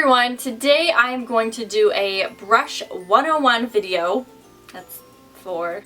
everyone, today I am going to do a brush 101 video. That's 4.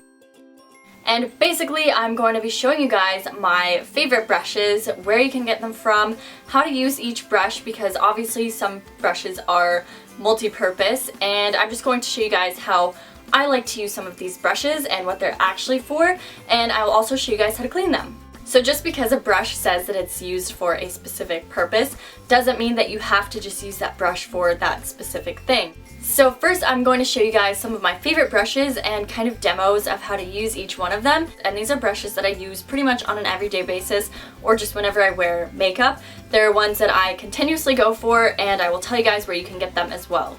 And basically I'm going to be showing you guys my favorite brushes, where you can get them from, how to use each brush, because obviously some brushes are multi-purpose, and I'm just going to show you guys how I like to use some of these brushes and what they're actually for, and I will also show you guys how to clean them. So just because a brush says that it's used for a specific purpose doesn't mean that you have to just use that brush for that specific thing. So first I'm going to show you guys some of my favorite brushes and kind of demos of how to use each one of them. And these are brushes that I use pretty much on an everyday basis or just whenever I wear makeup. They're ones that I continuously go for, and I will tell you guys where you can get them as well.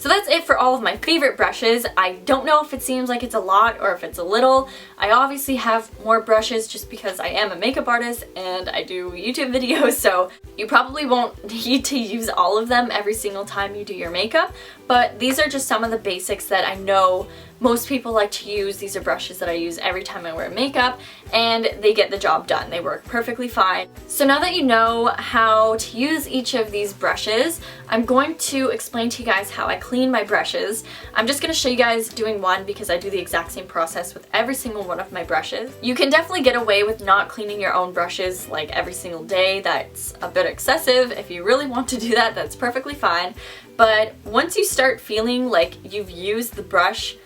So that's it for all of my favorite brushes. I don't know if it seems like it's a lot or if it's a little. I obviously have more brushes just because I am a makeup artist and I do YouTube videos, so you probably won't need to use all of them every single time you do your makeup, but these are just some of the basics that I know most people like to use. These are brushes that I use every time I wear makeup, and they get the job done. They work perfectly fine. So now that you know how to use each of these brushes, I'm going to explain to you guys how I clean my brushes. I'm just going to show you guys doing one because I do the exact same process with every single one of my brushes. You can definitely get away with not cleaning your own brushes like every single day. That's a bit excessive. If you really want to do that, that's perfectly fine. But once you start feeling like you've used the brush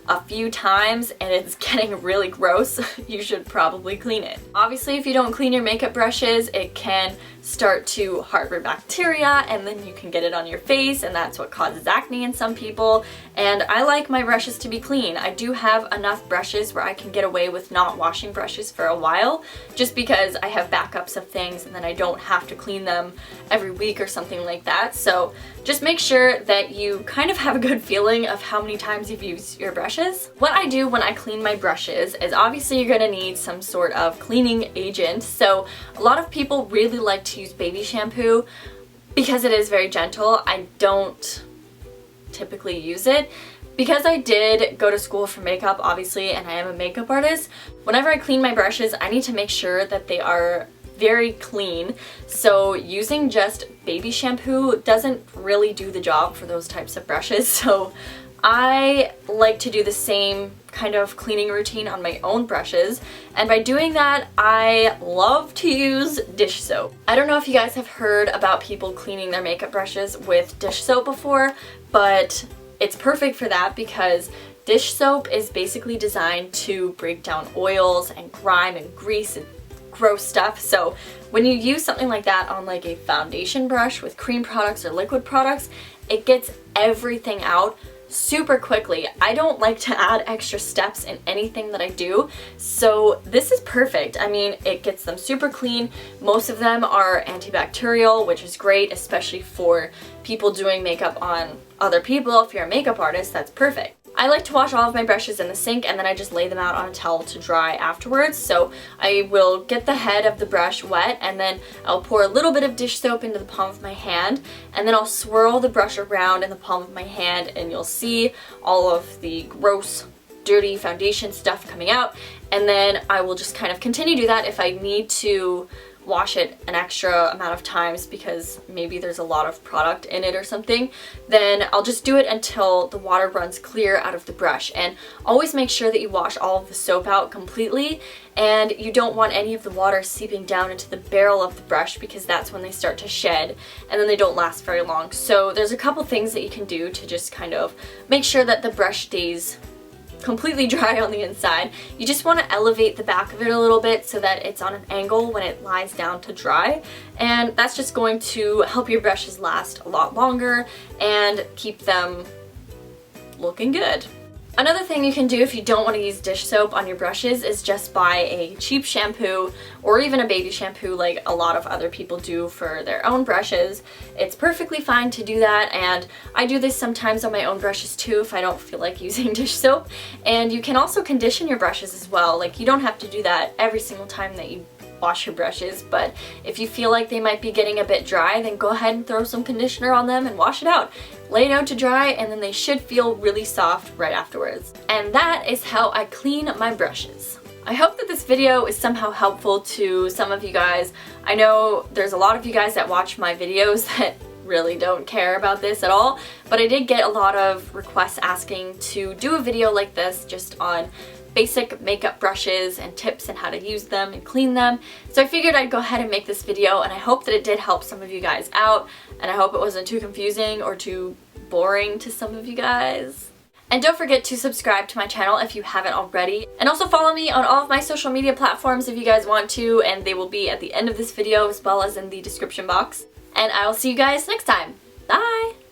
a few times and it's getting really gross, you should probably clean it. Obviously, if you don't clean your makeup brushes, it can start to harbor bacteria and then you can get it on your face, and that's what causes acne in some people. And I like my brushes to be clean. I do have enough brushes where I can get away with not washing brushes for a while, just because I have backups of things and then I don't have to clean them every week or something like that. So just make sure that you kind of have a good feeling of how many times you've used your brushes. What I do when I clean my brushes is obviously you're gonna need some sort of cleaning agent. So a lot of people really like to use baby shampoo. because it is very gentle, I don't typically use it. Because I did go to school for makeup, obviously, and I am a makeup artist, whenever I clean my brushes, I need to make sure that they are very clean. So using just baby shampoo doesn't really do the job for those types of brushes. So I like to do the same kind of cleaning routine on my own brushes, and by doing that, I love to use dish soap. I don't know if you guys have heard about people cleaning their makeup brushes with dish soap before, but it's perfect for that because dish soap is basically designed to break down oils and grime and grease and gross stuff. So when you use something like that on like a foundation brush with cream products or liquid products, it gets everything out super quickly. I don't like to add extra steps in anything that I do, so this is perfect. I mean, it gets them super clean. Most of them are antibacterial, which is great, especially for people doing makeup on other people. If you're a makeup artist, that's perfect. I like to wash all of my brushes in the sink and then I just lay them out on a towel to dry afterwards. So I will get the head of the brush wet and then I'll pour a little bit of dish soap into the palm of my hand and then I'll swirl the brush around in the palm of my hand and you'll see all of the gross, dirty foundation stuff coming out, and then I will just kind of continue to do that if I need to wash it an extra amount of times because maybe there's a lot of product in it or something, then I'll just do it until the water runs clear out of the brush. And always make sure that you wash all of the soap out completely, and you don't want any of the water seeping down into the barrel of the brush because that's when they start to shed and then they don't last very long. So there's a couple things that you can do to just kind of make sure that the brush stays completely dry on the inside. You just want to elevate the back of it a little bit so that it's on an angle when it lies down to dry, and that's just going to help your brushes last a lot longer and keep them looking good. Another thing you can do if you don't want to use dish soap on your brushes is just buy a cheap shampoo or even a baby shampoo like a lot of other people do for their own brushes. It's perfectly fine to do that, and I do this sometimes on my own brushes too if I don't feel like using dish soap. And you can also condition your brushes as well. Like, you don't have to do that every single time that you wash your brushes, but if you feel like they might be getting a bit dry, then go ahead and throw some conditioner on them and wash it out. Lay it out to dry and then they should feel really soft right afterwards. And that is how I clean my brushes. I hope that this video is somehow helpful to some of you guys. I know there's a lot of you guys that watch my videos that really don't care about this at all, but I did get a lot of requests asking to do a video like this just on basic makeup brushes and tips and how to use them and clean them. So I figured I'd go ahead and make this video, and I hope that it did help some of you guys out, and I hope it wasn't too confusing or too boring to some of you guys. And don't forget to subscribe to my channel if you haven't already, and also follow me on all of my social media platforms if you guys want to, and they will be at the end of this video as well as in the description box. And I will see you guys next time. Bye!